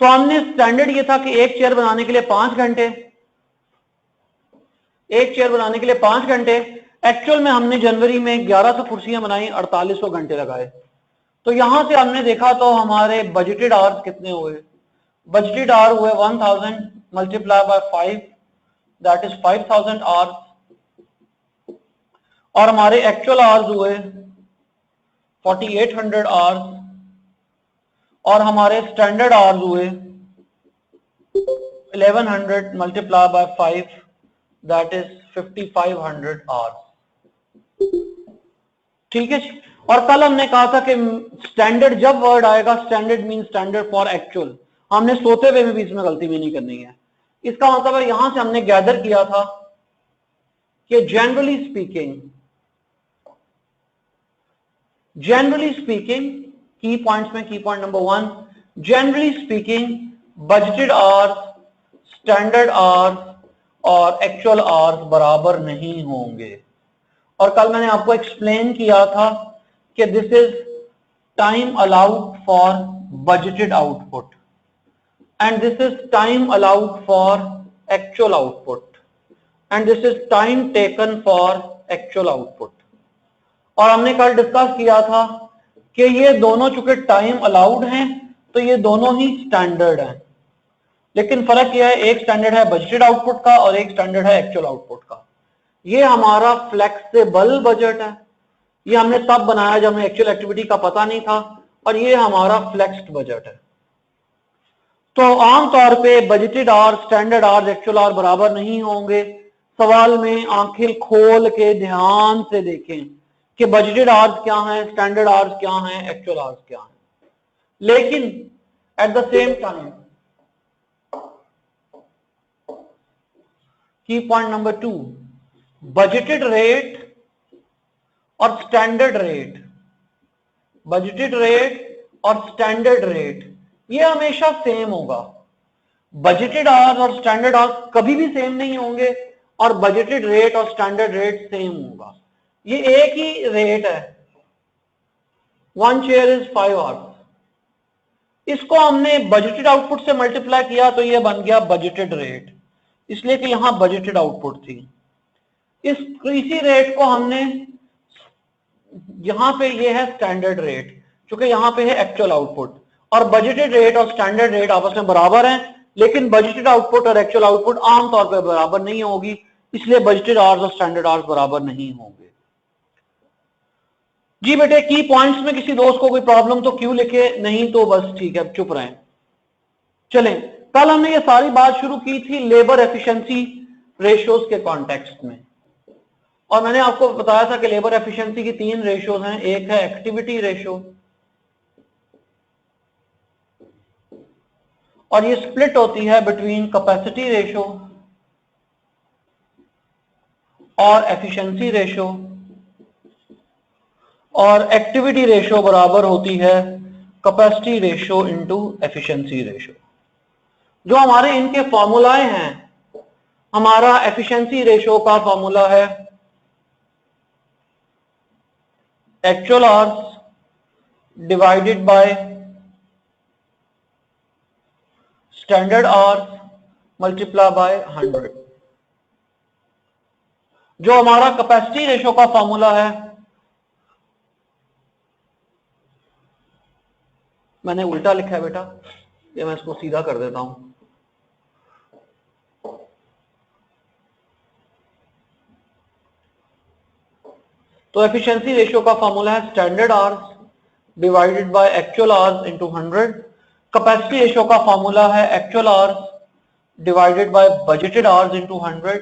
तो हमने स्टैंडर्ड ये था कि एक चेयर बनाने के लिए 5 घंटे, एक चेयर बनाने के लिए 5 घंटे। एक्चुअल में हमने जनवरी में 1100 कुर्सियां बनाई, 4800 घंटे लगाए। तो यहां से हमने देखा तो हमारे बजटेड आवर्स कितने हुए, बजटेड आवर हुए 1000 multiply by 5, that is 5000 hours. और हमारे एक्चुअल आवर्स हुए 4800 आवर्स, और हमारे स्टैंडर्ड आवर्स हुए 1100 multiply by 5, that is 5500 hours. ठीक है जी। और कल हमने कहा था कि स्टैंडर्ड जब वर्ड आएगा, standard mean standard for actual. हमने सोते हुए में भी इसमें गलती भी नहीं करनी है। इसका मतलब है यहां से हमने गैदर किया था कि जनरली स्पीकिंग की पॉइंट्स में, की point number 1, generally speaking budgeted hours, standard hours और एक्चुअल आवर्स बराबर नहीं होंगे। और कल मैंने आपको एक्सप्लेन किया था कि this is time allowed for budgeted output and this is time allowed for actual output and this is time taken for actual output. और हमने कल डिस्कस किया था कि ये दोनों चूंकि टाइम अलाउड हैं तो ये दोनों ही स्टैंडर्ड हैं, लेकिन फर्क यह है एक स्टैंडर्ड है बजटेड आउटपुट का और एक स्टैंडर्ड है एक्चुअल आउटपुट का। ये हमारा फ्लेक्सिबल बजट है, ये हमने तब बनाया जब हमें एक्चुअल एक्टिविटी का पता नहीं था, और ये हमारा फ्लेक्स्ड बजट है। तो आमतौर पे budgeted hour, standard hour, actual hour बराबर नहीं होंगे। सवाल में आंखें खोल के ध्यान से देखें कि बजटेड आवर्स क्या हैं, स्टैंडर्ड आवर्स क्या हैं, एक्चुअल आवर्स क्या हैं। लेकिन एट द सेम टाइम की पॉइंट नंबर 2, बजटेड रेट और स्टैंडर्ड रेट, बजटेड रेट और स्टैंडर्ड रेट ये हमेशा सेम होगा। बजटेड आवर्स और स्टैंडर्ड आवर्स कभी भी सेम नहीं होंगे, और बजटेड रेट और स्टैंडर्ड रेट सेम होगा। ये एक ही रेट है, 1 चेयर इज 5 आवर्स। इसको हमने बजटेड आउटपुट से मल्टीप्लाई किया तो ये बन गया बजटेड रेट, इसलिए कि यहां बजटेड आउटपुट थी। इसी रेट को हमने यहां पे ये है स्टैंडर्ड रेट, क्योंकि यहां पे है एक्चुअल आउटपुट, और बजटेड रेट और स्टैंडर्ड रेट आपस में बराबर हैं, लेकिन बजटेड आउटपुट और एक्चुअल आउटपुट आमतौर पर बराबर नहीं होगी, इसलिए बजटेड आवर्स और स्टैंडर्ड आवर्स बराबर नहीं होंगे। जी बेटे, की पॉइंट्स में किसी दोस्त को कोई प्रॉब्लम तो क्यों लिखे, नहीं तो बस ठीक है चुप रहें। चलें, कल हमने ये सारी बात शुरू की थी लेबर एफिशिएंसी रेशियोज के कॉन्टेक्स्ट में, और मैंने आपको बताया था कि लेबर एफिशिएंसी की 3 रेशियोज हैं। एक है एक्टिविटी रेशियो, और ये स्प्लिट होती है बिटवीन कैपेसिटी रेशियो और एफिशिएंसी रेशियो, और एक्टिविटी रेशियो बराबर होती है capacity ratio into efficiency ratio. जो हमारे इनके फॉर्मूलाए हैं, हमारा एफिशिएंसी रेशियो का फॉर्मूला है actual hours divided by standard hours multiply by 100। जो हमारा कैपेसिटी रेशियो का फॉर्मूला है, मैंने उल्टा लिखा है बेटा, ये मैं इसको सीधा कर देता हूं। तो एफिशिएंसी रेशियो का फॉर्मूला है standard hours divided by actual hours into 100। Capacity ratio का फॉर्मूला है actual hours divided by budgeted hours into 100,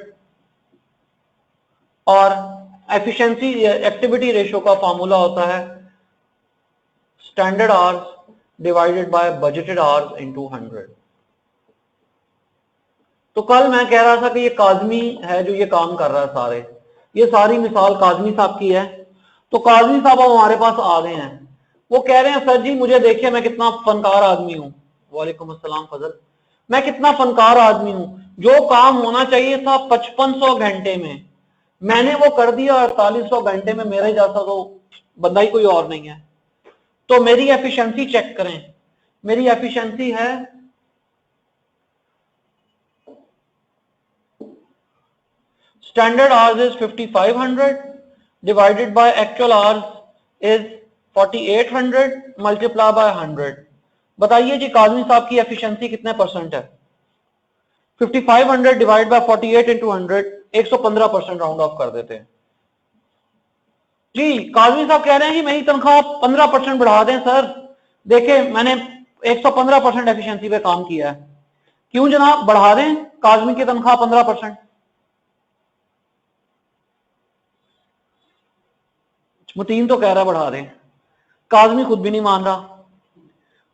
और एफिशिएंसी एक्टिविटी रेशियो का फॉर्मूला होता है standard hours divided by budgeted hours into 100। तो कल मैं कह रहा था कि ये काज़मी है जो ये काम कर रहा है सारे, ये सारी मिसाल काज़मी साहब की है। तो काज़मी साहब हमारे पास आ गए हैं, वो कह रहे हैं सर जी मुझे देखिए मैं कितना फनकार आदमी हूं। वालेकुम अस्सलाम फजल, मैं कितना फनकार आदमी हूं, जो काम होना चाहिए था 5500 घंटे में मैंने वो कर दिया 4800 घंटे में। मेरे जैसा तो बंदा ही कोई और नहीं है। तो मेरी एफिशिएंसी चेक करें, मेरी एफिशिएंसी है standard hours is 5500 divided by actual hours is 4800 multiply by 100। बताइए जी काजमी साहब की एफिशिएंसी कितने परसेंट है? 5500 divide by 48 into 100, 115% round of कर देते हैं जी। काजमी साहब कह रहे हैं कि मेरी तनख्वाह 15% बढ़ा दें सर। देखे मैंने 115% एफिशिएंसी पे काम किया है। क्यों जनाब बढ़ा दें काजमी की तनख्वाह 15%? मुतीन तो कह रहा है बढ़ा दें, काजमी खुद भी नहीं मान रहा।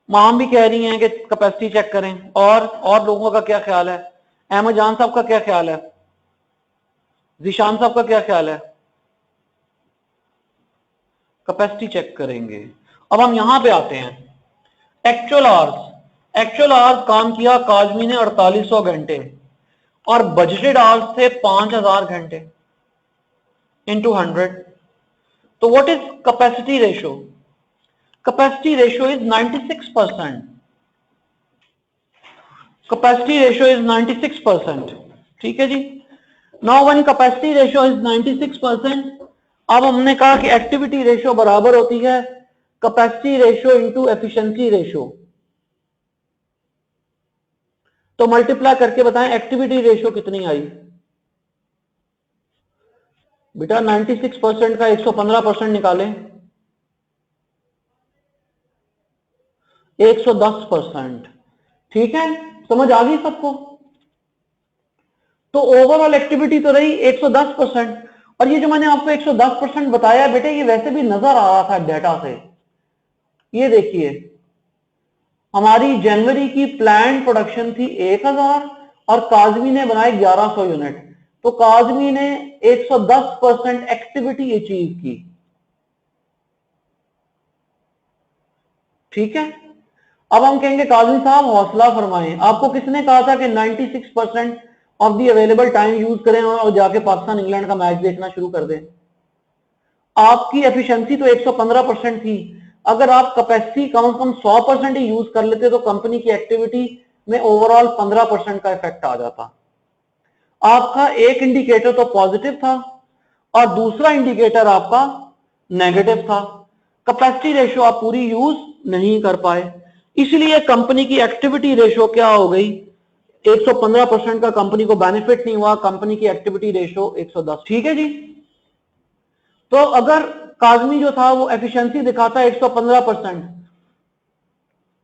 माम भी कह रही हैं कि कैपेसिटी चेक करें। और लोगों का क्या ख्याल है? अहमद जान साहब का क्या ख्याल है? जिशान साहब का क्या ख्याल है? कैपेसिटी चेक करेंगे। अब हम यहां पे आते हैं एक्चुअल आवर्स। एक्चुअल आवर्स काम किया काजमी ने 4800 घंटे और बजटेड आवर्स थे 5000 घंटे इंटू 100। तो what is capacity ratio? Capacity ratio is 96%। Capacity ratio is 96%। ठीक है जी। Now when capacity ratio is 96%, अब हमने कहा कि एक्टिविटी रेशो बराबर होती है capacity ratio into efficiency ratio. तो मल्टीप्लाई करके बताएं एक्टिविटी रेशो कितनी आई बेटा? 96% का 115% निकालें, 110%। ठीक है, समझ आ गई सबको? तो ओवरऑल एक्टिविटी तो रही 110%। और ये जो मैंने आपको 110% बताया बेटे, ये वैसे भी नजर आ रहा था डेटा से। ये देखिए हमारी जनवरी की प्लान प्रोडक्शन थी 1000 और काजमी ने बनाए 1100 यूनिट। तो काजमी ने 110% एक्टिविटी अचीव की। ठीक है, अब हम कहेंगे काजमी साहब हौसला फरमाएं, आपको किसने कहा था कि 96% of the available time use करें और जाके पाकिस्तान इंग्लैंड का मैच देखना शुरू कर दें? आपकी एफिशिएंसी तो 115% थी। अगर आप कैपेसिटी कम से कम 100% ही यूज कर लेते तो कंपनी की एक्टिविटी में ओवरऑल 15% का इफेक्ट आ जाता। आपका एक इंडिकेटर तो पॉजिटिव था और दूसरा इंडिकेटर आपका नेगेटिव था। कैपेसिटी रेशो आप पूरी यूज नहीं कर पाए, इसलिए कंपनी की एक्टिविटी रेशो क्या हो गई? 115% का कंपनी को बेनिफिट नहीं हुआ, कंपनी की एक्टिविटी रेशो 110। ठीक है जी। तो अगर काजमी जो था वो एफिशिएंसी दिखाता 115%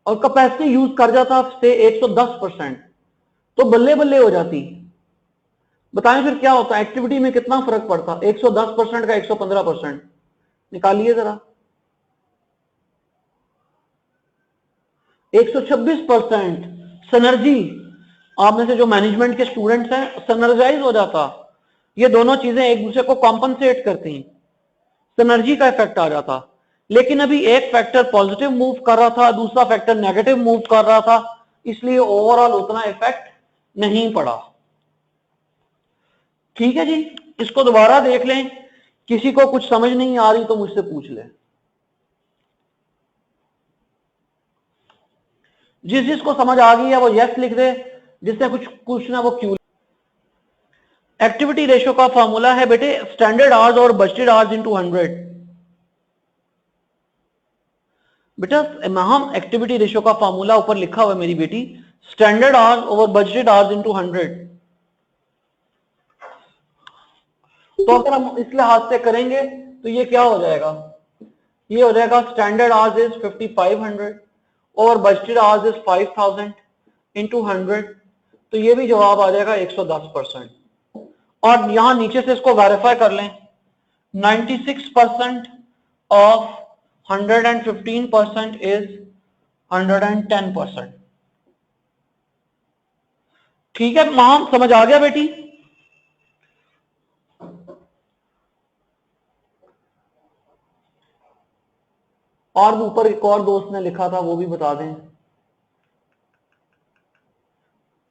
और कैपेसिटी यूज कर जाता से 110%, तो बल्ले बल्ले हो जाती। बताएं फिर क्या होता? एक्टिविटी में कितना फर्क पड़ता? 110% का 115%। निकालिए जरा। 126%। सनर्जी, आप में से जो मैनेजमेंट के स्टूडेंट्स हैं, सनर्जाइज हो जाता। ये दोनों चीजें एक दूसरे को कॉम्पनसेट करती हैं, सिनर्जी का इफेक्ट आ जाता। लेकिन अभी एक फैक्टर पॉजिटिव मूव कर रहा था, दूसरा फैक्टर नेगेटिव मूव कर रहा था, इसलिए ओवरऑल उतना इफेक्ट नहीं पड़ा। ठीक है जी, इसको दोबारा देख लें। किसी को कुछ समझ नहीं आ रही तो मुझसे पूछ ले। जिसको समझ आ गई है वो यस लिख दे, जिसने कुछ पूछना वो क्यों। एक्टिविटी रेशो का फॉर्मूला है बेटे स्टैंडर्ड आवर्स और बजटेड आवर्स इंटू 100। बेटा हम एक्टिविटी रेशो का फॉर्मूला ऊपर लिखा हुआ है मेरी बेटी, standard hours over budgeted hours into 100। तो अगर हम इस लिहाज से करेंगे तो ये क्या हो जाएगा? ये हो जाएगा स्टैंडर्ड आवर्स इज 5500 और बजटेड आवर्स इज 5000 इंटू 100। तो ये भी जवाब आ जाएगा 110%। और यहां नीचे से इसको वेरीफाई कर लें, 96% ऑफ 115% इज 110%। ठीक है माम, समझ आ गया बेटी? और भी ऊपर एक और दोस्त ने लिखा था वो भी बता दें।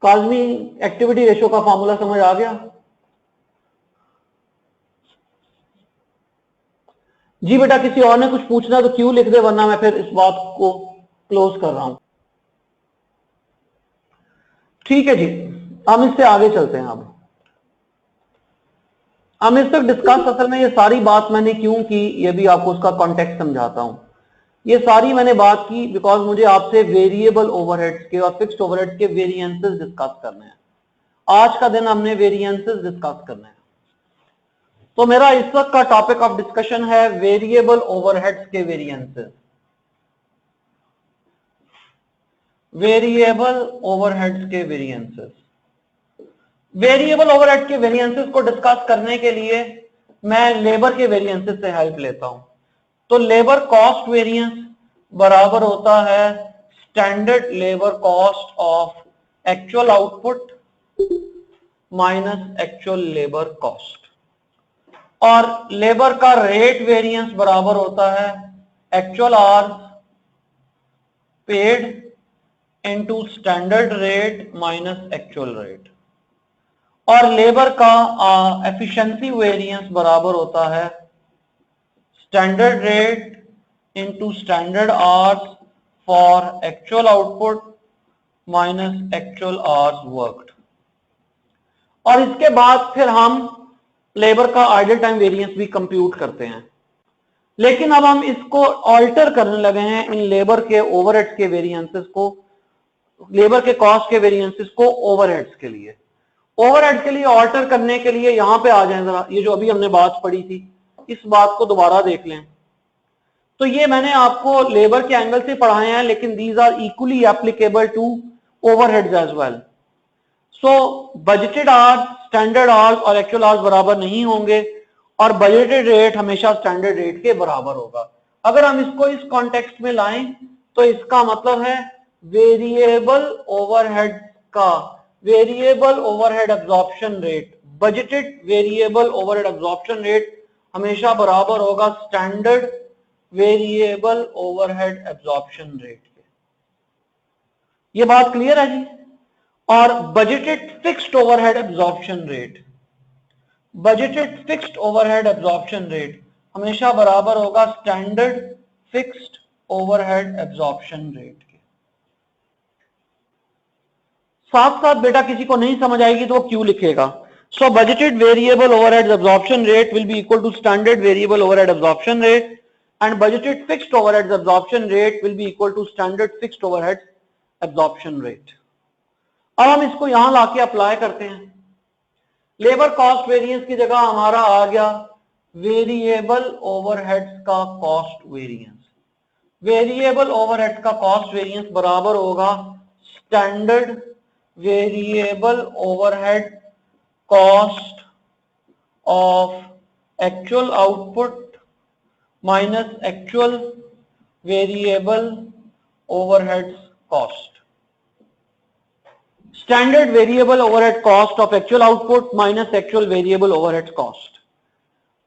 काजमी एक्टिविटी रेशो का फॉर्मूला समझ आ गया? जी बेटा, किसी और ने कुछ पूछना तो क्यों लिख दे, वरना मैं फिर इस बात को क्लोज कर रहा हूं। ठीक है जी, हम इससे आगे चलते हैं। अब हम इस तक डिस्कस, असल में ये सारी बात मैंने क्यों की, ये भी आपको उसका कॉन्टेक्स्ट समझाता हूं। ये सारी मैंने बात की बिकॉज मुझे आपसे वेरिएबल ओवरहेड्स के और फिक्स्ड ओवरहेड्स के वेरिएंसेस डिस्कस करने हैं। आज का दिन हमने वेरिएंसेस डिस्कस करने हैं। तो मेरा इस वक्त का टॉपिक ऑफ डिस्कशन है वेरिएबल ओवरहेड्स के वेरिएंसेस। वेरिएबल ओवरहेड्स के वेरिएंसेस, वेरिएबल ओवरहेड के वेरिएंसेस को डिस्कस करने के लिए मैं लेबर के वेरिएंसेस से हेल्प लेता हूं। तो लेबर कॉस्ट वेरिएंस बराबर होता है standard labour cost of actual output minus actual labour cost, और लेबर का रेट वेरिएंस बराबर होता है actual hours paid into standard rate minus actual rate, और लेबर का एफिशिएंसी वेरिएंस बराबर होता है standard rate into standard hours for actual output minus actual hours worked. और इसके बाद फिर हम लेबर का आइडल टाइम वेरिएंस भी कंप्यूट करते हैं। लेकिन अब हम इसको ऑल्टर करने लगे हैं, इन लेबर के ओवरहेड्स के वेरिएंसेस को, लेबर के कॉस्ट के वेरिएंसेस को ओवरहेड्स के लिए, ओवरहेड के लिए ऑल्टर करने के लिए यहां पे आ जाएं जरा। ये जो अभी हमने बात पढ़ी थी इस बात को दोबारा देख लें। तो ये मैंने आपको लेबर के एंगल से पढ़ाए हैं, लेकिन these are equally applicable to overheads as well. So budgeted hours, standard hours और एक्चुअल आवर्स बराबर नहीं होंगे, और बजटेड रेट हमेशा स्टैंडर्ड रेट के बराबर होगा। अगर हम इसको इस कॉन्टेक्स्ट में लाएं तो इसका मतलब है वेरिएबल ओवरहेड का variable overhead absorption rate, budgeted variable overhead absorption rate हमेशा बराबर होगा standard variable overhead absorption rate के। ये बात क्लियर है जी? और budgeted fixed overhead absorption rate, budgeted fixed overhead absorption rate हमेशा बराबर होगा standard fixed overhead absorption rate के। साथ साथ बेटा किसी को नहीं समझ आएगी तो वो क्यों लिखेगा। So budgeted variable overhead absorption rate will be equal to standard variable overhead absorption rate, and budgeted fixed overhead absorption rate will be equal to standard fixed overhead absorption rate. अब हम इसको यहां लाके अप्लाई करते हैं। Labour cost variance की जगह हमारा आ गया वेरिएबल ओवरहेड्स का कॉस्ट वेरिएंस। वेरिएबल ओवरहेड्स का कॉस्ट वेरिएंस बराबर होगा standard variable overhead cost of actual output minus actual variable overheads cost. Standard variable overhead cost of actual output minus actual variable overhead cost.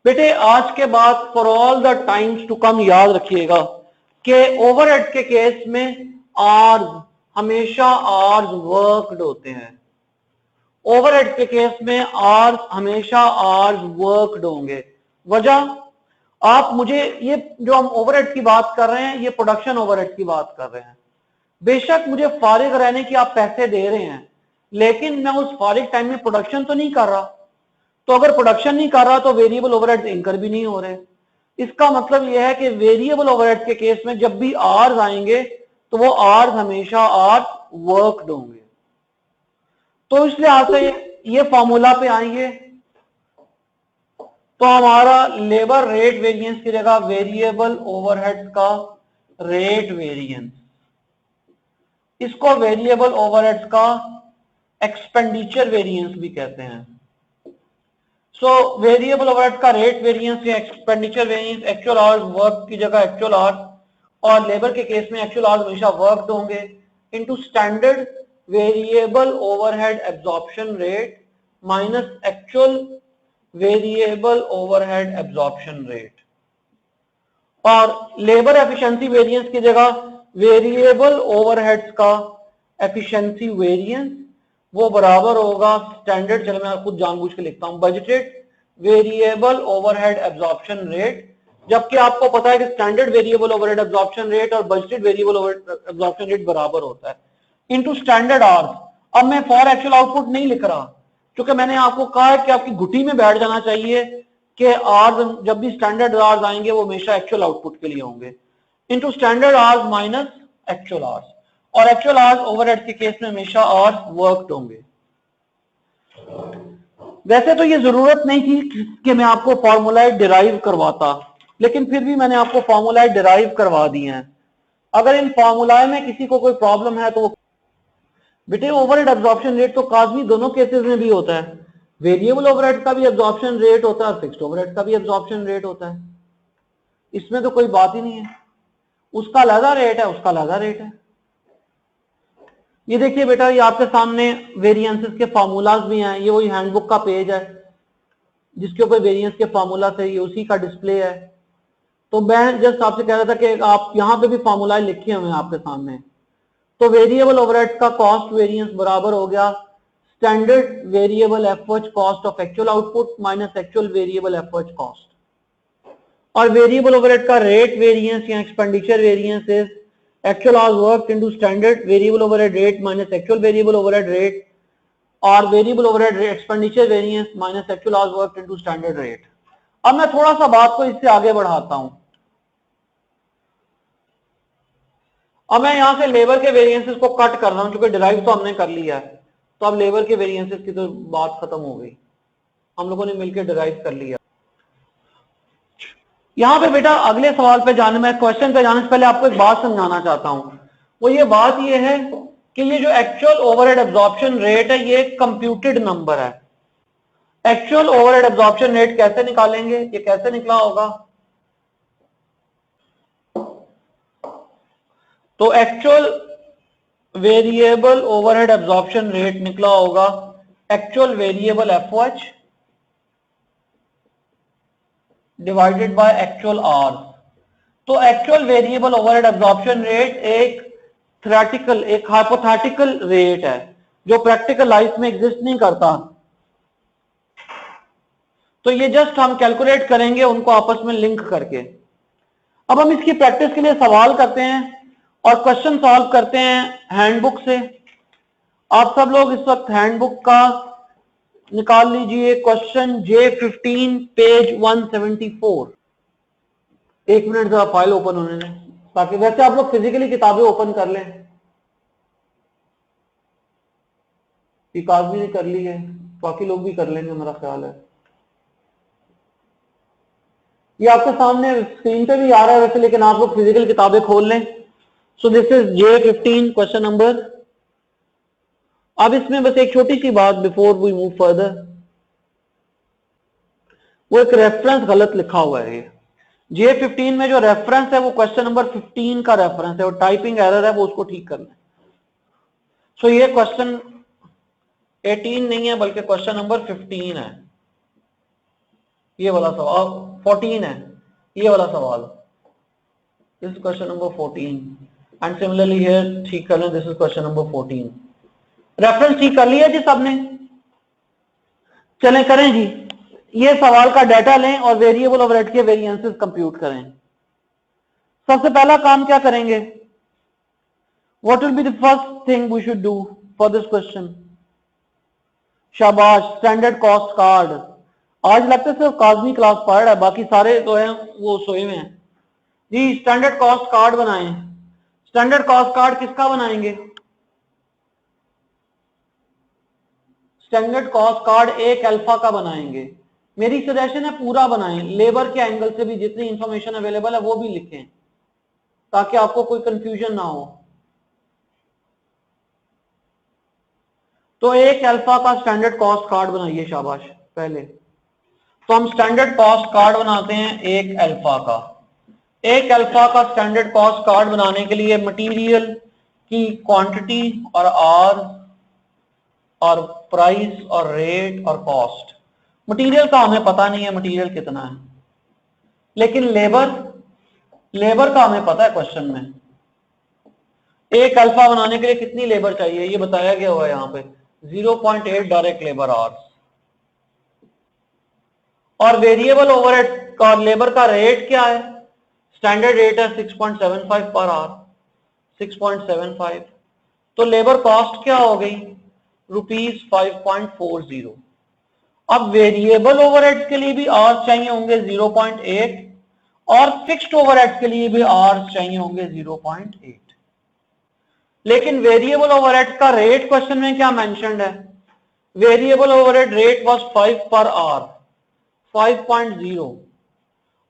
बेटे आज के बाद for all the times to come याद रखिएगा कि overhead के case में hours हमेशा आवर्स वर्कड होते हैं। ओवरहेड के केस में आवर्स हमेशा आवर्स वर्कड होंगे। वजह, आप मुझे ये जो हम ओवरहेड की बात कर रहे हैं ये प्रोडक्शन ओवरहेड की बात कर रहे हैं। बेशक मुझे फारिग रहने की आप पैसे दे रहे हैं, लेकिन मैं उस फारिग टाइम में प्रोडक्शन तो नहीं कर रहा। तो अगर प्रोडक्शन नहीं कर रहा तो वेरिएबल ओवरहेड्स इंकर भी नहीं हो रहे। इसका मतलब यह है कि वेरिएबल ओवरहेड के केस में जब भी आवर्स आएंगे तो वो आवर्स हमेशा आवर्स वर्कड होंगे। तो इस लिहाज से ये फॉर्मूला पे आएंगे तो हमारा लेबर रेट वेरिएंस की जगह वेरिएबल ओवरहेड्स का रेट वेरिएंस, इसको वेरिएबल ओवरहेड्स का एक्सपेंडिचर वेरिएंस भी कहते हैं। सो वेरिएबल ओवरहेड का रेट वेरिएंस या expenditure variance actual hours work की जगह एक्चुअल आवर्स, और लेबर के केस में एक्चुअल आवर्स हमेशा वर्कड होंगे, into standard variable overhead absorption rate minus actual variable overhead absorption rate, और लेबर एफिशिएंसी वेरिएंस की जगह वेरिएबल ओवरहेड्स का एफिशिएंसी वेरिएंस वो बराबर होगा स्टैंडर्ड, चलो मैं खुद जानबूझ के लिखता हूं, budgeted variable overhead absorption rate, जबकि आपको पता है कि standard variable overhead absorption rate और budgeted variable overhead absorption rate बराबर होता है, इनटू स्टैंडर्ड आवर्स। अब मैं फॉर एक्चुअल आउटपुट नहीं लिख रहा, क्योंकि मैंने आपको कहा है कि आपकी घुटी में बैठ जाना चाहिए कि आर्स जब भी स्टैंडर्ड आर्स आएंगे वो हमेशा एक्चुअल आउटपुट के लिए होंगे, into standard hours minus actual hours, और एक्चुअल आर्स ओवरहेड के केस में हमेशा आर्स वर्कड होंगे। वैसे तो ये जरूरत नहीं थी कि मैं आपको फॉर्मूला डिराइव करवाता, लेकिन फिर भी मैंने आपको फॉर्मूला डिराइव करवा दिए हैं। अगर इन फॉर्मूला में किसी को कोई प्रॉब्लम है तो बेटे ओवरहेड एब्जॉर्प्शन रेट तो काज़मी दोनों केसेस में भी होता है, वेरिएबल ओवरहेड का भी एब्जॉर्प्शन रेट होता है और फिक्स्ड ओवरहेड का भी एब्जॉर्प्शन रेट होता है, इसमें तो कोई बात ही नहीं है। उसका अलग रेट है, उसका अलग रेट है। ये देखिए बेटा, ये आपके सामने वेरिएंसेस के फार्मूलाज भी हैं, ये वही हैंडबुक का पेज है जिसके ऊपर वेरिएंस के फार्मूला थे, ये उसी का डिस्प्ले है। तो मैं जस्ट आपसे कह रहा था कि आप यहाँ पे भी फार्मूला लिखे हुए हैं आपके सामने। तो वेरिएबल ओवरहेड का कॉस्ट वेरिएंस बराबर हो गया standard variable effort cost of actual output minus actual variable effort cost, और वेरिएबल ओवरहेड का रेट वेरिएंस या expenditure variance is actual hours worked into standard variable overhead rate minus actual variable overhead rate, or variable overhead rate expenditure variance minus actual hours worked into standard rate। अब मैं थोड़ा सा बात को इससे आगे बढ़ाता हूं। अब मैं यहां से लेबर के वेरिएंसेस को कट कर रहा हूं क्योंकि डिराइव तो हमने कर लिया है, तो अब लेबर के वेरिएंसेस की तो बात खत्म हो गई, हम लोगों ने मिलकर डिराइव कर लिया। यहां पे बेटा अगले सवाल पे जाने में, क्वेश्चन पे जाने से पहले आपको एक बात समझाना चाहता हूं। वो ये बात ये है कि ये जो एक्चुअल ओवरहेड एब्जॉर्प्शन रेट है ये कंप्यूटेड नंबर है। एक्चुअल ओवरहेड एब्जॉर्प्शन रेट कैसे निकालेंगे, ये कैसे निकला होगा? तो actual variable overhead absorption rate निकला होगा actual variable FOH divided by actual R. तो actual variable overhead absorption rate एक थ्योरेटिकल, एक हाइपोथेटिकल रेट है जो प्रैक्टिकल लाइफ में एग्जिस्ट नहीं करता। तो ये जस्ट हम कैलकुलेट करेंगे उनको आपस में लिंक करके। अब हम इसकी प्रैक्टिस के लिए सवाल करते हैं और क्वेश्चन सॉल्व करते हैं हैंडबुक से। आप सब लोग इस वक्त हैंडबुक का निकाल लीजिए क्वेश्चन J15 पेज 174। एक मिनट जरा फाइल ओपन होने दें, ताकि वैसे आप लोग फिजिकली किताबें ओपन कर लें, एक आदमी ने कर ली है, बाकी लोग भी कर लेंगे मेरा ख्याल है। ये आपके सामने स्क्रीन पे भी आ रहा है वैसे, लेकिन आप लोग फिजिकल किताबें खोल लें। So this is J15 question number. अब इसमें बस एक छोटी सी बात बिफोर वी मूव फर्दर, वो एक रेफरेंस गलत लिखा हुआ है। J15 में जो रेफरेंस है वो क्वेश्चन नंबर 15 का रेफरेंस है, और टाइपिंग एरर है, वो उसको ठीक करना है। सो ये क्वेश्चन 18 नहीं है बल्कि क्वेश्चन नंबर 15 है, ये वाला सवाल 14 है, ये वाला सवाल, this is question number 14 and similarly here ठीक कर लें, this is question number 14। Reference ठीक कर लिया जी सबने? चलें करें जी। ये सवाल का डाटा लें और वेरिएबल ओवरहेड के वेरिएंसेस कंप्यूट करें। सबसे पहला काम क्या करेंगे? What will be the first thing we should do for this question? शाबाश, स्टैंडर्ड कॉस्ट कार्ड। आज लगता है सिर्फ काज़मी क्लास पढ़ है, बाकी सारे तो हैं वो सोए हुए हैं जी। स्टैंडर्ड कॉस्ट कार्ड बनाएं। स्टैंडर्ड कॉस्ट कार्ड किसका बनाएंगे? स्टैंडर्ड कॉस्ट कार्ड एक अल्फा का बनाएंगे। मेरी सजेशन है पूरा बनाएं, लेबर के एंगल से भी जितनी इंफॉर्मेशन अवेलेबल है वो भी लिखें ताकि आपको कोई कंफ्यूजन ना हो। तो एक अल्फा का स्टैंडर्ड कॉस्ट कार्ड बनाइए, शाबाश। पहले तो हम स्टैंडर्ड कॉस्ट कार्ड बनाते हैं एक अल्फा का। एक अल्फा का स्टैंडर्ड कॉस्ट कार्ड बनाने के लिए मटेरियल की क्वांटिटी और आर और प्राइस और रेट और कॉस्ट। मटेरियल का हमें पता नहीं है मटेरियल कितना है, लेकिन लेबर का हमें पता है क्वेश्चन में। एक अल्फा बनाने के लिए कितनी लेबर चाहिए ये बताया गया हुआ है यहाँ पे, 0.8 डायरेक्ट लेबर आवर्स। और वेरिएबल ओवरहेड का लेबर का रेट क्या है? स्टैंडर्ड रेट है 6.75 पर आवर, 6.75। तो लेबर कॉस्ट क्या हो गई? ₹5.40। अब वेरिएबल ओवरहेड्स के लिए भी आवर्स चाहिए होंगे 0.8 और फिक्स्ड ओवरहेड्स के लिए भी आवर्स चाहिए होंगे 0.8। लेकिन वेरिएबल ओवरहेड्स का रेट क्वेश्चन में क्या मेंशन्ड है? Variable overhead rate was 5 per hour 5.0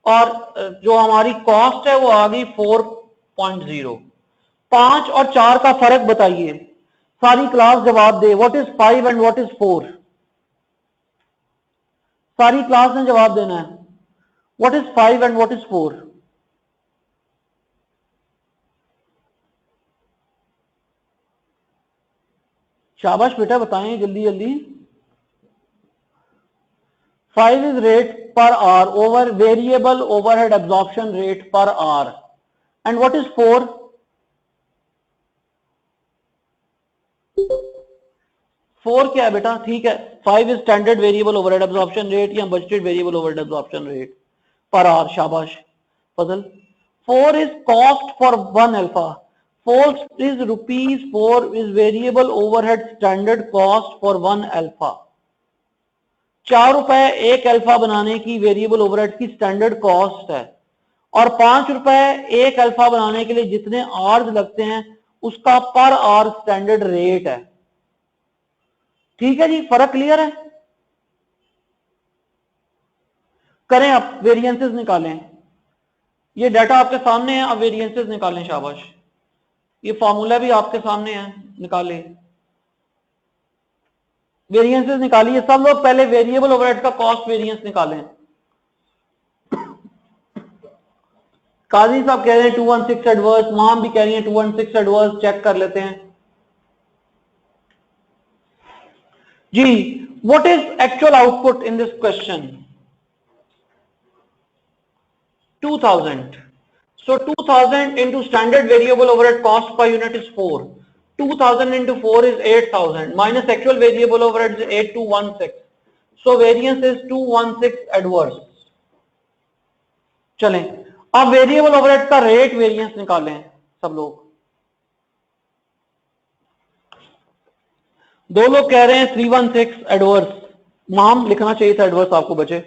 और जो हमारी कॉस्ट है वो आ गई 4.0। 5 और 4 का फर्क बताइए। सारी क्लास जवाब दे, what is 5 and what is 4? सारी क्लास ने जवाब देना है। What is 5 and what is 4? शाबाश बेटा, बताएं जल्दी जल्दी। 5 is rate per hour over variable overhead absorption rate per hour. And what is 4? 4 क्या है बेटा? ठीक है, 5 is standard variable overhead absorption rate या budgeted variable overhead absorption rate per hour। शाबाश फजल। 4 is cost for 1 alpha। 4 is rupees 4 is variable overhead standard cost for 1 alpha। 4 रुपए एक alpha बनाने की वेरिएबल ओवरहेड की स्टैंडर्ड कॉस्ट है और 5 रुपए एक अल्फा बनाने के लिए जितने आवर्स लगते हैं उसका पर आवर स्टैंडर्ड रेट है। ठीक है जी, फर्क क्लियर है? करें आप वेरिएंसेस निकालें। ये डाटा आपके सामने है, अब वेरिएंसेस निकालें। शाबाश, ये फॉर्मूला भी आपके सामने है, निकालें वेरिएंसेस निकालिए सब लोग। पहले वेरिएबल ओवरहेड का कॉस्ट वेरिएंस निकालें। काजी साहब कह रहे हैं 216 एडवर्स, माम भी कह रही है 216 एडवर्स। चेक कर लेते हैं जी। What is actual output in this question? 2000। So 2000 into standard variable overhead cost per unit is 4. 2000 into 4 is 8000 minus actual variable overhead is 8216. So variance is 216 adverse. चलें अब वेरिएबल ओवरहेड का rate variance निकालें सब लोग। दो लोग कह रहे हैं 316 एडवर्स। नाम लिखना चाहिए था एडवर्स आपको बचे।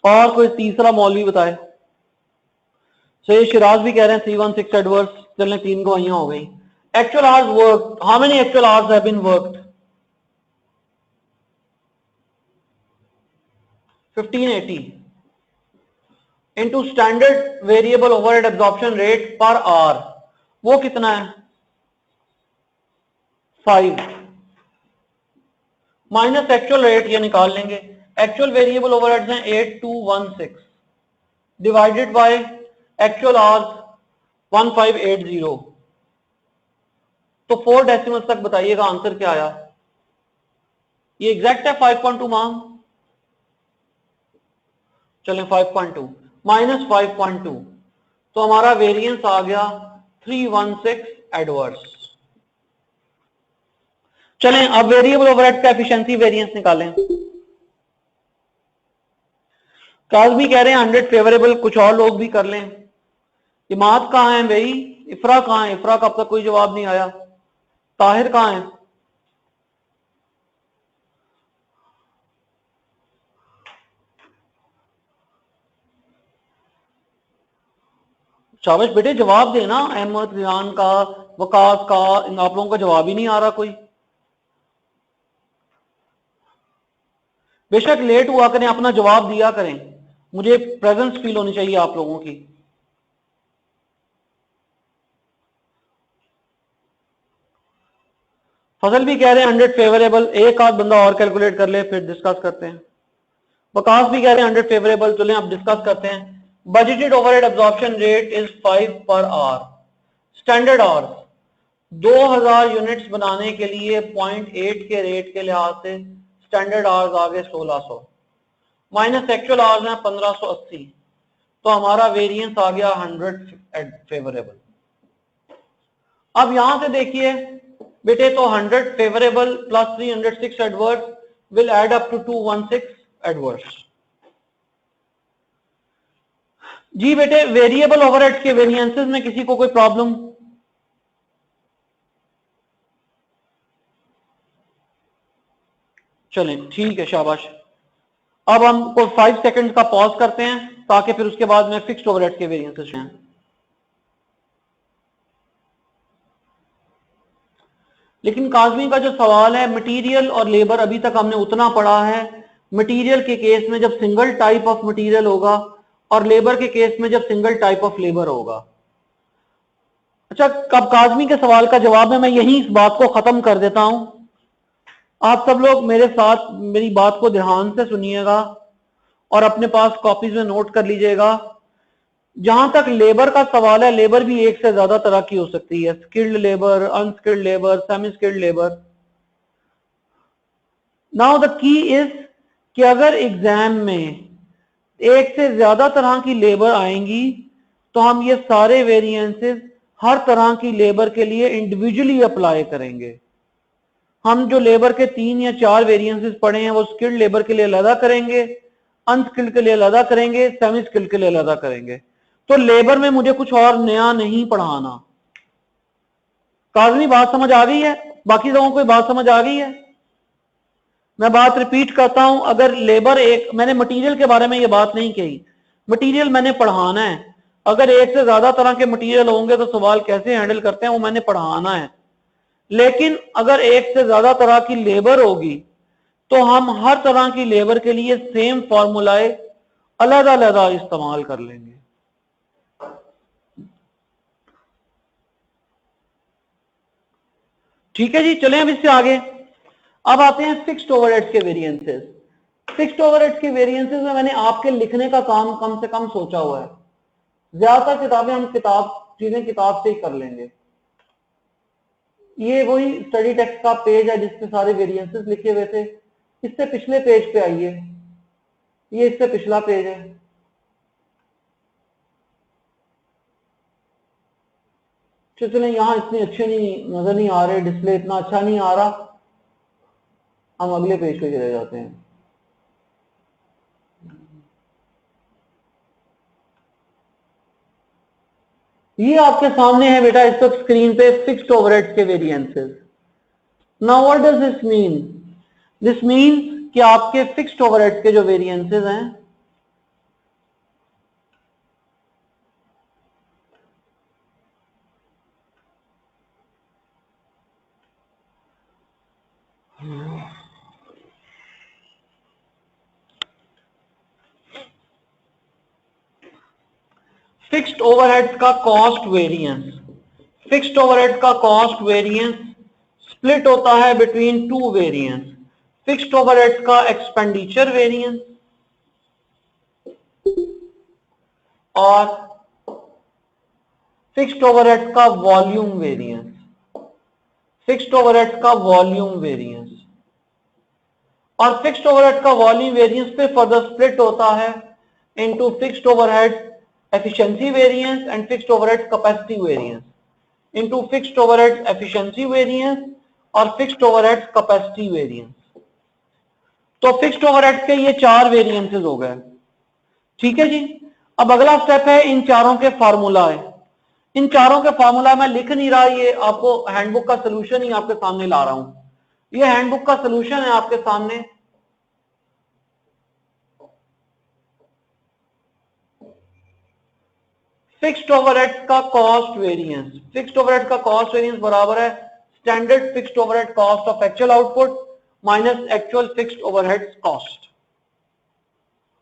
और कोई तीसरा मौलवी बताए। सही, शिराज भी कह रहे हैं 316 एडवर्स। चलने 3 गवाहियां हो गई। Actual hours work, how many actual hours have been worked? 1580 into standard variable overhead absorption rate per hour, वो कितना है? 5 माइनस एक्चुअल रेट, ये निकाल लेंगे। एक्चुअल वेरिएबल ओवरहेड्स हैं 8216 डिवाइडेड बाय एक्चुअल आवर्स 1580। तो 4 डेसिमल तक बताइएगा आंसर क्या आया। ये एग्जैक्ट है 5.2 मांग। चलें 5.2 माइनस 5.2 तो हमारा वेरिएंस आ गया 316 एडवर्स। चलें अब वेरिएबल ओवरहेड का एफिशिएंसी वेरिएंस निकालें। काज़मी कह रहे हैं 100 फेवरेबल, कुछ और लोग भी कर लें। इमाद कहां है भाई? इफ्रा कहां है? इफ्रा का अब तक कोई जवाब नहीं आया। ताहिर कहां है? शाबाश बेटे, जवाब देना। अहमद, रियान का, वकास का, इन आप लोगों का जवाब ही नहीं आ रहा कोई। बेशक लेट हुआ करें, अपना जवाब दिया करें। मुझे प्रेजेंस फील होनी चाहिए आप लोगों की। फजल भी कह रहे हैं 100 फेवरेबल। एक आध बंदा और कैलकुलेट कर ले फिर डिस्कस करते हैं। वकास भी कह रहे हैं 100 फेवरेबल। चलें अब डिस्कस करते हैं। Budgeted overhead absorption rate is 5 per hour. Standard hours 2000 units बनाने के लिए 0.8 के रेट के लिहाज से स्टैंडर्ड आवर्स आ गए 1600 माइनस एक्चुअल आवर्स हैं 1580। तो हमारा वेरिएंस आ गया 100 फेवरेबल। अब यहां से देखिए बेटे, तो 100 favourable plus 306 adverse will add up to 216 adverse. जी बेटे, वेरिएबल ओवरहेड्स के वेरिएंसेस में किसी को कोई प्रॉब्लम? चलें ठीक है, शाबाश। अब हम को 5 सेकंड का पॉज करते हैं ताकि फिर उसके बाद में फिक्स्ड ओवरहेड के वेरिएंसेस हैं। लेकिन काज़मी का जो सवाल है, मटेरियल और लेबर अभी तक हमने उतना पढ़ा है। मटेरियल के केस में जब सिंगल टाइप ऑफ मटेरियल होगा और लेबर के केस में जब सिंगल टाइप ऑफ लेबर होगा। अच्छा, कब काज़मी के सवाल का जवाब है, मैं यही इस बात को खत्म कर देता हूं। आप सब लोग मेरे साथ मेरी बात को ध्यान से सुनिएगा और अपने पास कॉपीज में नोट कर लीजिएगा। जहां तक लेबर का सवाल है, लेबर भी एक से ज्यादा तरह की हो सकती है, skilled labour, unskilled labour, semi skilled labour. Now the key is कि अगर एग्जाम में एक से ज्यादा तरह की लेबर आएंगी तो हम ये सारे वेरिएंसेस हर तरह की लेबर के लिए इंडिविजुअली अप्लाई करेंगे। हम जो लेबर के 3 या 4 वेरिएंसेस पढ़े हैं वो स्किल्ड लेबर के लिए अलग करेंगे, अनस्किल्ड के लिए अलग करेंगे, सेमी स्किल्ड के लिए अलग करेंगे। तो लेबर में मुझे कुछ और नया नहीं पढ़ाना। काज़मी बात समझ आ गई है? बाकी लोगों को बात समझ आ गई है? मैं बात रिपीट करता हूं, अगर लेबर एक, मैंने मटेरियल के बारे में ये बात नहीं कही, मटेरियल मैंने पढ़ाना है। अगर एक से ज्यादा तरह के मटेरियल होंगे तो सवाल कैसे हैंडल करते हैं वो मैंने पढ़ाना है। लेकिन अगर एक से ज्यादा तरह की लेबर होगी तो हम हर तरह की लेबर के लिए सेम फॉर्मूलाए अलग अलग इस्तेमाल कर लेंगे। ठीक है जी, चलें अब इससे आगे। अब आते हैं फिक्स्ड ओवरहेड्स के वेरिएंसेस। फिक्स्ड ओवरहेड्स के वेरिएंसेस में मैंने आपके लिखने का काम कम से कम सोचा हुआ है। ज्यादातर किताबें हम चीजें किताब से ही कर लेंगे। ये वही स्टडी टेक्स्ट का पेज है जिसपे सारे वेरिएंसेस लिखे हुए थे। इससे पिछले पेज पे आइए, ये इससे पिछला पेज है। चलिए, यहाँ इतने अच्छे नहीं नजर नहीं आ रहे, डिस्प्ले इतना अच्छा नहीं आ रहा, हम अगले पेज पे चले जाते हैं। ये आपके सामने है बेटा इस वक्त स्क्रीन पे फिक्स्ड ओवरहेड्स के variances. Now what does this mean? This mean कि आपके फिक्स्ड ओवरहेड्स के जो वेरिएंसेस हैं फिक्स्ड ओवरहेड्स का कॉस्ट वेरिएंस, फिक्स्ड ओवरहेड का कॉस्ट वेरिएंस स्प्लिट होता है between two variance. Fixed overhead का एक्सपेंडिचर वेरिएंस और फिक्स्ड ओवरहेड का वॉल्यूम वेरिएंस। फिक्स्ड ओवरहेड का वॉल्यूम वेरिएंस और फिक्स्ड ओवरहेड का वॉल्यूम वेरिएंस पे फर्दर स्प्लिट होता है into fixed overhead efficiency variance and fixed overhead capacity variance, into fixed overhead efficiency variance और fixed overhead capacity variance. तो fixed overhead के ये 4 वेरिएंसेस हो गए। ठीक है जी। अब अगला स्टेप है इन चारों के फार्मूला है। इन चारों के फार्मूला मैं लिख नहीं रहा, ये आपको हैंडबुक का सोल्यूशन ही आपके सामने ला रहा हूं। ये हैंडबुक का सोल्यूशन है आपके सामने। फिक्स्ड ओवरहेड का कॉस्ट वेरिएंस, फिक्स्ड ओवरहेड का कॉस्ट वेरिएंस बराबर है standard fixed overhead cost of actual output minus actual fixed overhead cost.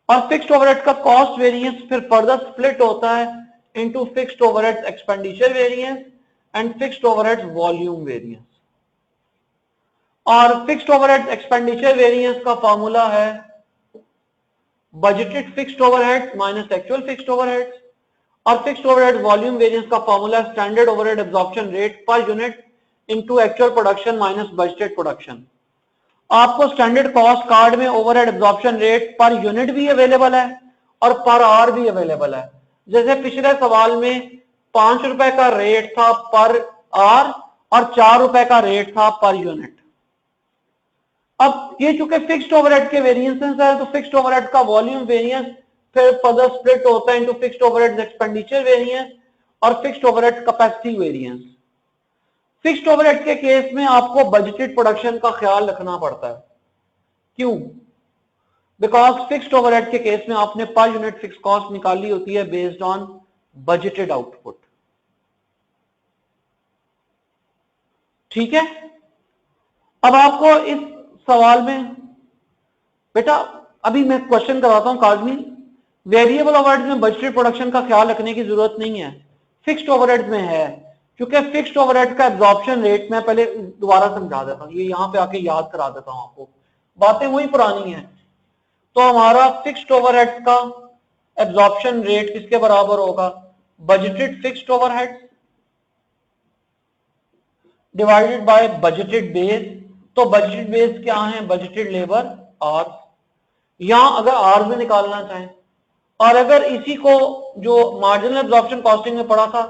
और फिक्स्ड ओवरहेड का कॉस्ट वेरिएंस फिर फर्दर स्प्लिट होता है into fixed overhead expenditure variance and fixed overhead volume variance. और fixed overhead expenditure variance का formula है budgeted fixed overhead minus actual fixed overhead और fixed overhead volume variance का formula standard overhead absorption rate per unit into actual production minus budgeted production. आपको standard cost card में overhead absorption rate per unit भी available है और per hour भी available है। जैसे पिछले सवाल में 5 रुपए का रेट था पर आवर और 4 रुपए का रेट था पर यूनिट। अब ये चूंकि फिक्स्ड ओवरहेड के वेरिएंसेस है तो फिक्स्ड ओवरहेड का वॉल्यूम वेरिएंस फिर फर्दर स्प्लिट होता है into fixed overhead expenditure variance और fixed overhead capacity variance. Fixed overhead के केस में आपको बजटेड प्रोडक्शन का ख्याल रखना पड़ता है। क्यों? बिकॉज फिक्स्ड ओवरहेड के केस में आपने पर यूनिट फिक्स कॉस्ट निकाली होती है बेस्ड ऑन बजटेड आउटपुट। ठीक है, अब आपको इस सवाल में बेटा अभी मैं क्वेश्चन कराता हूं काजमी, वेरिएबल ओवरहेड में बजटेड प्रोडक्शन का ख्याल रखने की जरूरत नहीं है, फिक्स्ड ओवरहेड में है, क्योंकि फिक्स्ड ओवरहेड का एब्जॉर्प्शन रेट, मैं पहले दोबारा समझा देता हूं, ये यहां पे आके याद करा देता हूं आपको, बातें वही पुरानी हैं। तो हमारा फिक्स्ड ओवरहेड का एब्जॉर्प्शन रेट किसके बराबर होगा? Budgeted fixed overhead divided bye budgeted base. तो बजटेड बेस क्या है? Budgeted labour hours. यहां अगर आवर्स में निकालना चाहें, और अगर इसी को जो मार्जिनल एब्जॉर्प्शन कॉस्टिंग में पढ़ा था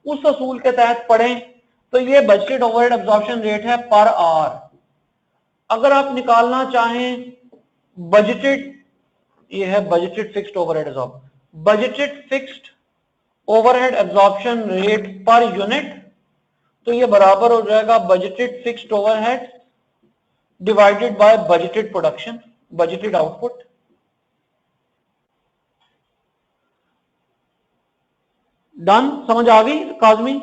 उस असूल के तहत पढ़ें तो ये बजटेड ओवरहेड एब्जॉर्प्शन रेट है पर आवर। अगर आप निकालना चाहें बजटेड, ये है budgeted fixed overhead absorption, budgeted fixed overhead absorption rate per unit, तो ये बराबर हो जाएगा budgeted fixed overhead divided bye budgeted production, budgeted output. Done? समझ आ गई काजमी?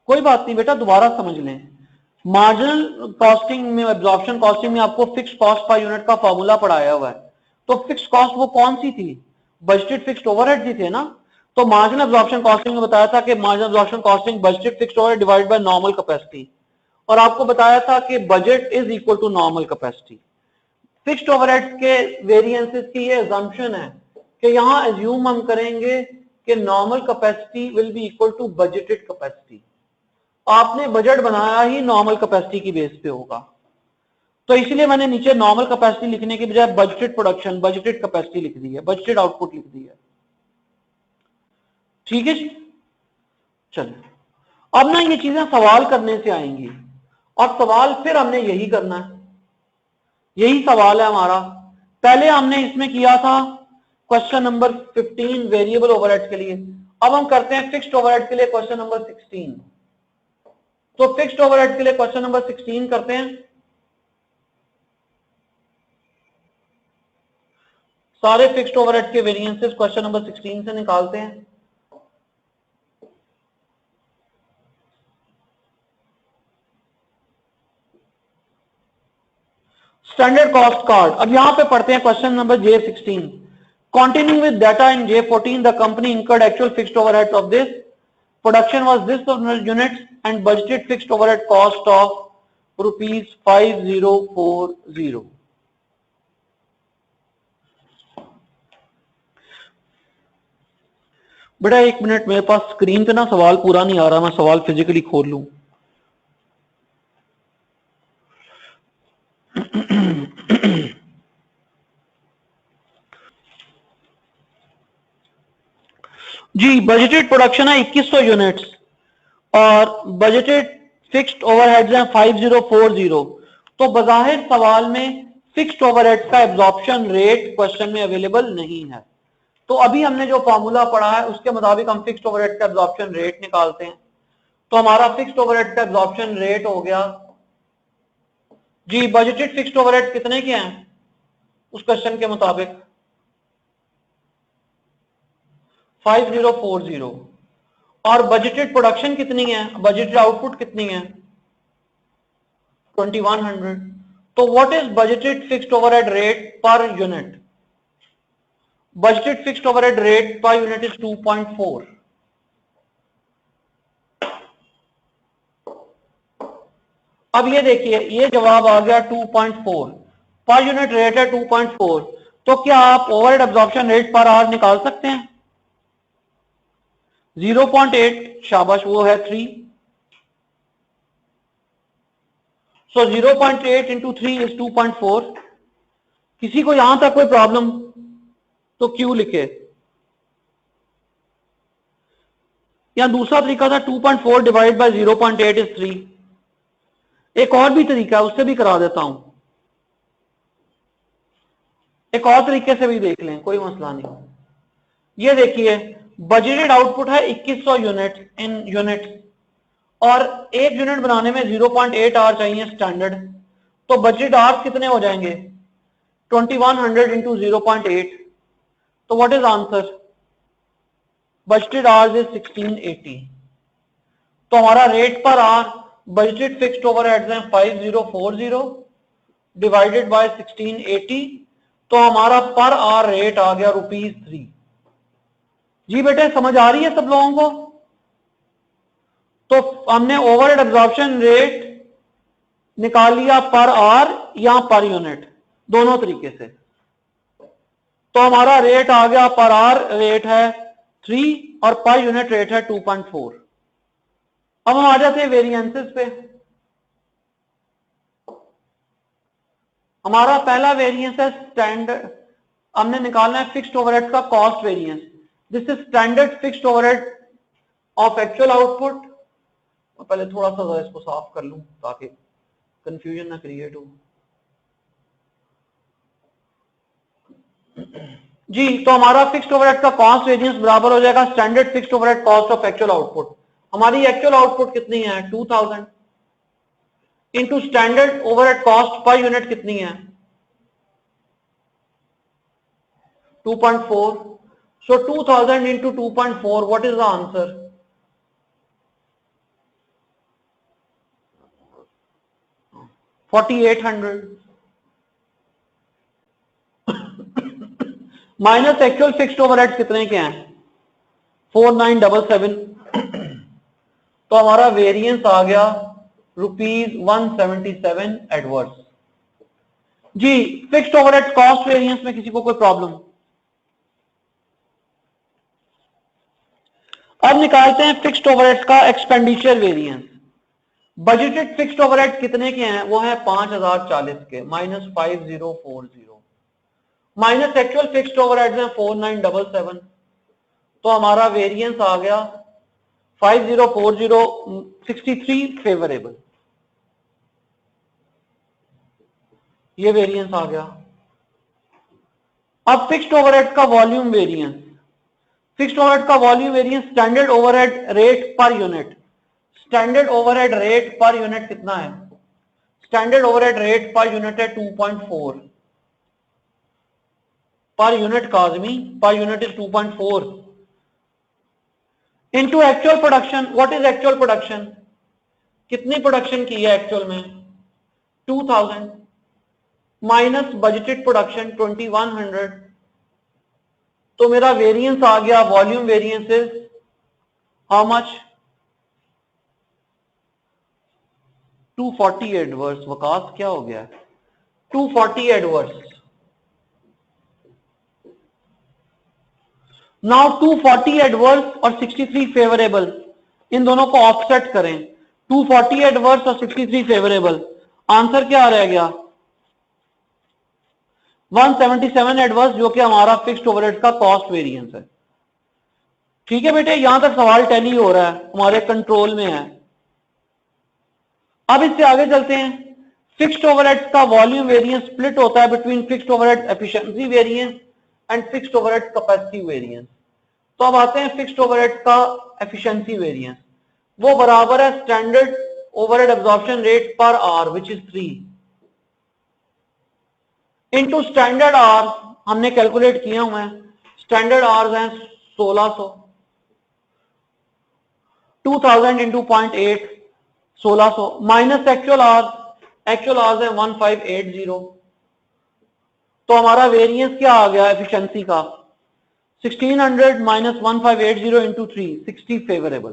कोई बात नहीं बेटा, दोबारा समझ लें। मार्जिनल कॉस्टिंग में, एब्जॉर्प्शन कॉस्टिंग में आपको फिक्स कॉस्ट पर यूनिट का फॉर्मूला पढ़ाया हुआ है। तो फिक्स कॉस्ट वो कौन सी थी? बजटेड फिक्स्ड ओवरहेड ही थे ना। तो मार्जिनल एब्जॉर्प्शन कॉस्टिंग में बताया था कि marginal absorption costing budgeted fixed overhead divided by normal capacity, और आपको बताया था कि budget is equal to normal capacity. Fixed overhead के वेरिएंसेस की ये अजम्पशन है कि यहां एज्यूम हम करेंगे कि normal capacity will be equal to budgeted capacity. आपने बजट बनाया ही नॉर्मल कैपेसिटी की बेस पे होगा, तो इसलिए मैंने नीचे नॉर्मल कैपेसिटी लिखने के बजाय बजटेड प्रोडक्शन, बजटेड कैपेसिटी लिख दी है, बजटेड आउटपुट लिख दी है। ठीक है जी, चलिए अब ना ये चीजें सवाल करने से आएंगी, और सवाल फिर हमने यही करना है, यही सवाल है हमारा। पहले हमने इसमें किया था क्वेश्चन नंबर 15 वेरिएबल ओवरहेड के लिए, अब हम करते हैं फिक्स्ड ओवरहेड के लिए क्वेश्चन नंबर 16। तो फिक्स्ड ओवरहेड के लिए क्वेश्चन नंबर 16 करते हैं। सारे फिक्स्ड ओवरहेड के वेरिएंसेस क्वेश्चन नंबर 16 से निकालते हैं। स्टैंडर्ड कॉस्ट कार्ड, अब यहां पे पढ़ते हैं question number J16। Continuing with data in J14, the company incurred actual fixed overheads of this. Production was this units and budgeted fixed overhead cost of rupees 5040. बेटा एक मिनट, मेरे पास screen पे ना सवाल पूरा नहीं आ रहा, मैं सवाल फिजिकली खोल लूं। जी बजटेड प्रोडक्शन है 2100 यूनिट्स और बजटेड फिक्स्ड ओवरहेड्स हैं 5040। तो बजाहिर सवाल में फिक्स्ड ओवरहेड्स का एब्जॉर्प्शन रेट क्वेश्चन में अवेलेबल नहीं है। तो अभी हमने जो फॉर्मूला पढ़ा है उसके मुताबिक हम फिक्स्ड ओवरहेड का एब्जॉर्प्शन रेट निकालते हैं। तो हमारा फिक्स्ड ओवरहेड का एब्जॉर्प्शन रेट हो गया जी, बजटेड फिक्स्ड ओवरहेड कितने के हैं उस क्वेश्चन के मुताबिक? 5040। और बजटेड प्रोडक्शन कितनी है, बजटेड आउटपुट कितनी है? 2100। तो what is budgeted fixed overhead rate per unit? Budgeted fixed overhead rate per unit is 2.4। अब ये देखिए, ये जवाब आ गया 2.4 पर यूनिट रेट है 2.4। तो क्या आप overhead absorption rate per our निकाल सकते हैं? 0.8, शाबाश, वो है 3। सो 0.8 इंटू 3 इज 2.4। किसी को यहां तक कोई प्रॉब्लम तो क्यों लिखे? या दूसरा तरीका था 2.4 डिवाइड बाय 0.8 इज 3। एक और भी तरीका है, उससे भी करा देता हूं, एक और तरीके से भी देख लें, कोई मसला नहीं। ये देखिए बजटेड आउटपुट है 2100 यूनिट इन यूनिट, और एक यूनिट बनाने में 0.8 आवर चाहिए स्टैंडर्ड, तो बजटेड आवर्स कितने हो जाएंगे 2100 इंटू 0.8, तो what is answer, budgeted hours is 1680। तो हमारा rate per our budgeted fixed overheads हैं 5040 डिवाइडेड बाय 1680, तो हमारा पर आवर रेट आ गया ₹3। जी बेटे समझ आ रही है सब लोगों को? तो हमने ओवरहेड एब्जॉर्प्शन रेट निकाल लिया पर आवर या पर यूनिट, दोनों तरीके से। तो हमारा रेट आ गया, पर आवर रेट है 3 और पर यूनिट रेट है 2.4। अब हम आ जाते हैं वेरिएंसेस पे। हमारा पहला वेरिएंस है स्टैंडर्ड, हमने निकालना है फिक्स्ड ओवरहेड का cost variance. This is standard fixed overhead of actual output. पहले थोड़ा सा इसको साफ कर लूं ताकि कंफ्यूजन ना क्रिएट हो। जी, तो हमारा फिक्स्ड ओवरहेड का कॉस्ट वेरिएंस बराबर हो जाएगा standard fixed overhead cost of actual output. हमारी एक्चुअल आउटपुट कितनी है 2000 into standard overhead cost per unit कितनी है 2.4। सो 2000 into 2.4, what is the answer, 4800 minus actual fixed overhead कितने के हैं 4977। तो हमारा वेरिएंस आ गया ₹177 एडवर्स। जी, फिक्स्ड ओवरहेड कॉस्ट वेरिएंस में किसी को कोई प्रॉब्लम? अब निकालते हैं फिक्स्ड ओवरहेड्स का expenditure variance. Budgeted fixed overhead कितने के हैं, वो है 5040 के, minus 5040, minus actual fixed overheads हैं 4977। तो हमारा वेरिएंस आ गया 5040 63 फेवरेबल, ये वेरिएंस आ गया। अब फिक्स्ड ओवरहेड का वॉल्यूम वेरिएंस, फिक्स्ड ओवरहेड का volume variance standard overhead rate per unit, standard overhead rate per unit कितना है, standard overhead rate per unit है 2.4 per unit, Kazmi per unit is 2.4 into actual production. What is actual production, कितनी production की है actual में 2000 minus budgeted production 2100। तो मेरा variance आ गया, volume variance is how much 240 adverse. Waqas क्या हो गया 240 एडवर्स। नाउ 240 एडवर्स और 63 फेवरेबल, इन दोनों को ऑफसेट करें, 240 एडवर्स और 63 फेवरेबल, आंसर क्या रह गया 177 एडवर्स, जो कि हमारा फिक्स्ड ओवरहेड का कॉस्ट वेरिएंस है। ठीक है बेटे, यहां तक सवाल टैली हो रहा है, हमारे कंट्रोल में है। अब इससे आगे चलते हैं। फिक्स्ड ओवरहेड्स का वॉल्यूम वेरिएंस स्प्लिट होता है between fixed overhead efficiency variance and fixed overhead capacity variance. तो अब आते हैं फिक्स्ड ओवरहेड का एफिशिएंसी वेरिएंस, वो बराबर है standard overhead absorption rate per our which is 3 into standard hours, हमने कैलकुलेट किया हुआ है, स्टैंडर्ड आवर्स हैं 1600, 2000 into 0.8 1600 minus actual hours, actual hours है 1580। तो हमारा वेरिएंस क्या आ गया एफिशिएंसी का 1600 माइनस 1580 इंटू 3 60 फेवरेबल।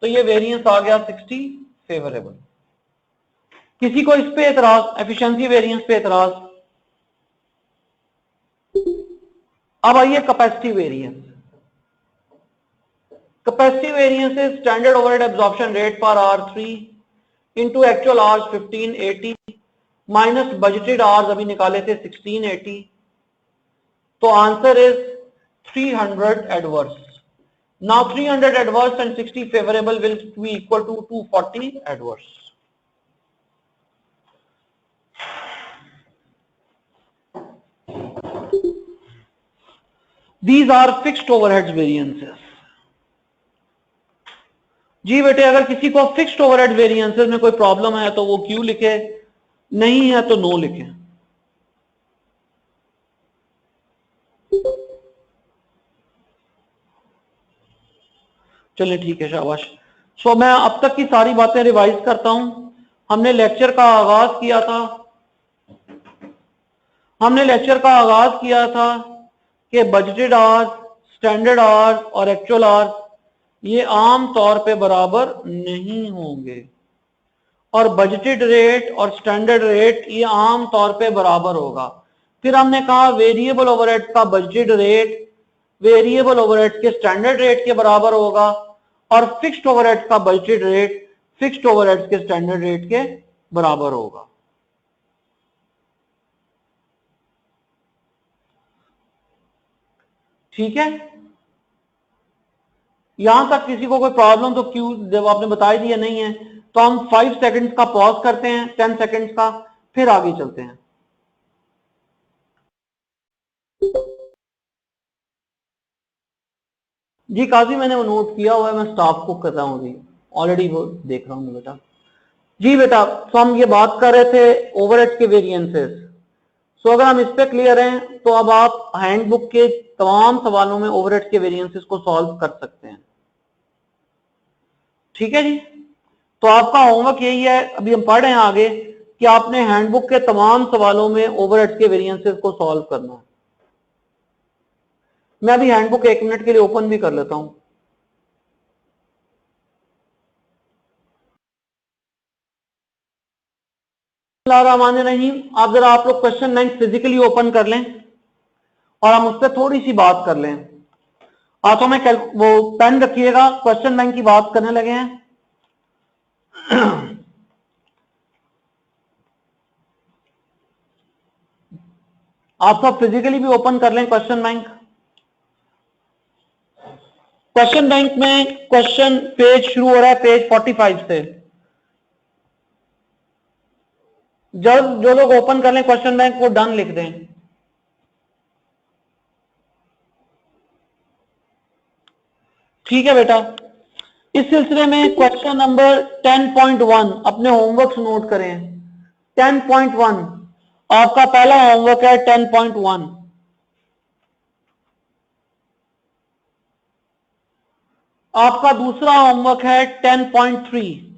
तो ये वेरिएंस आ गया 60 फेवरेबल। किसी को इस पे एतराज, एफिशिएंसी वेरिएंस पे एतराज? अब आइए capacity variance. Capacity variance is standard overhead absorption rate per hour 3 into actual hours 1580 minus budgeted hours अभी निकाले थे 1680। तो answer is 300 adverse. Now 300 adverse and 60 favourable will be equal to 240 adverse. These are fixed overheads variances. जी बेटे, अगर किसी को fixed overhead variances में कोई प्रॉब्लम है तो वो क्यू लिखे, नहीं है तो नो लिखे। चलिए ठीक है, शाबाश। सो मैं अब तक की सारी बातें रिवाइज करता हूं। हमने लेक्चर का आगाज किया था कि बजटेड आवर्स, स्टैंडर्ड आवर्स और एक्चुअल आवर्स ये आम तौर पे बराबर नहीं होंगे, और बजटेड रेट और स्टैंडर्ड रेट ये आम तौर पे बराबर होगा। फिर हमने कहा वेरिएबल ओवरहेड का बजटेड रेट वेरिएबल ओवरहेड के स्टैंडर्ड रेट के बराबर होगा, और फिक्स्ड ओवरहेड का बजटेड रेट फिक्स्ड ओवरहेड के स्टैंडर्ड रेट के बराबर होगा। ठीक है, यहां तक किसी को कोई प्रॉब्लम तो क्यों, जब आपने बता दिया नहीं है तो हम 5 सेकंड्स का पॉज करते हैं, 10 सेकंड्स का, फिर आगे चलते हैं। जी काजी, मैंने वो नोट किया हुआ है, मैं स्टाफ को कर रहा हूँ अभी, ऑलरेडी वो देख रहा हूँ बेटा। जी बेटा, तो हम ये बात कर रहे थे ओवरहेड्स के वेरिएंसेस। सो अगर हम इस पे क्लियर हैं तो अब आप हैंडबुक के तमाम सवालों में ओवरहेड्स के वेरिएंसेस को सॉल्व कर सकते हैं। ठीक है जी, तो आपका होमवर्क यही है, अभी हम पढ़ रहे हैं आगे, कि आपने हैंडबुक के तमाम सवालों में ओवरहेड्स के वेरिएंसेस को सॉल्व करना है। मैं अभी हैंडबुक 1 मिनट के लिए ओपन भी कर लेता हूं। रहीम, आप जरा आप लोग क्वेश्चन बैंक फिजिकली ओपन कर लें और हम उस पर थोड़ी सी बात कर लें। हाथों में वो पेन रखिएगा, क्वेश्चन बैंक की बात करने लगे हैं। आप सब फिजिकली भी ओपन कर लें क्वेश्चन बैंक। क्वेश्चन बैंक में क्वेश्चन पेज शुरू हो रहा है पेज 45 से। जब जो लोग ओपन कर लें क्वेश्चन बैंक वो डन लिख दें। ठीक है बेटा, इस सिलसिले में क्वेश्चन नंबर 10.1 अपने होमवर्क नोट करें। 10.1 आपका पहला होमवर्क है। 10.1 आपका दूसरा होमवर्क है। 10.3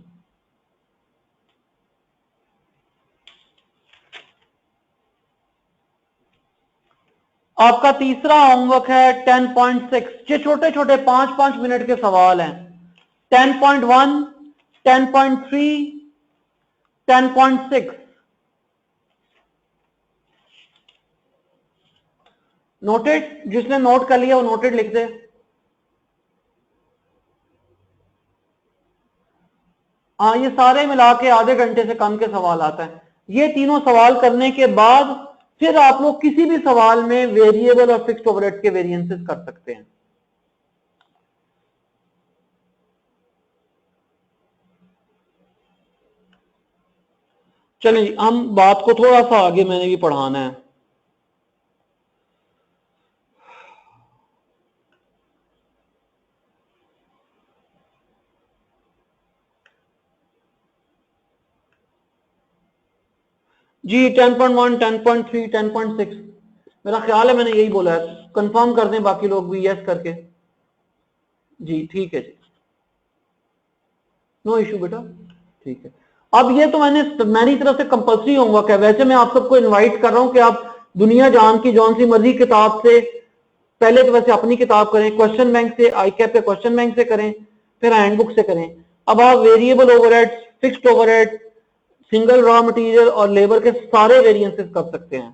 आपका तीसरा होमवर्क है। 10.6 ये छोटे छोटे 5-5 मिनट के सवाल हैं। 10.1 10.3 10.6 नोटेड, जिसने नोट कर लिया वो नोटेड लिख दे। हाँ, ये सारे मिला के आधे घंटे से कम के सवाल आता है। ये तीनों सवाल करने के बाद फिर आप लोग किसी भी सवाल में वेरिएबल और फिक्स्ड ओवरहेड के वेरिएंसेस कर सकते हैं। चलिए हम बात को थोड़ा सा आगे मैंने भी पढ़ाना है। जी 10.1 10.3 10.6 मेरा ख्याल है मैंने यही बोला है, कंफर्म कर दें बाकी लोग भी यस करके। जी ठीक है जी, नो इशू बेटा, ठीक है। अब ये तो मेरी तरफ से कंपल्सरी होमवर्क है। वैसे मैं आप सबको इनवाइट कर रहा हूं कि आप दुनिया जान की जौन सी मर्जी किताब से, पहले तो वैसे अपनी किताब करें, क्वेश्चन बैंक से, आई कैप के क्वेश्चन बैंक से करें, फिर हैंडबुक से करें। अब आप variable overhead, fixed overhead, single raw material और लेबर के सारे वेरिएंसेस कर सकते हैं।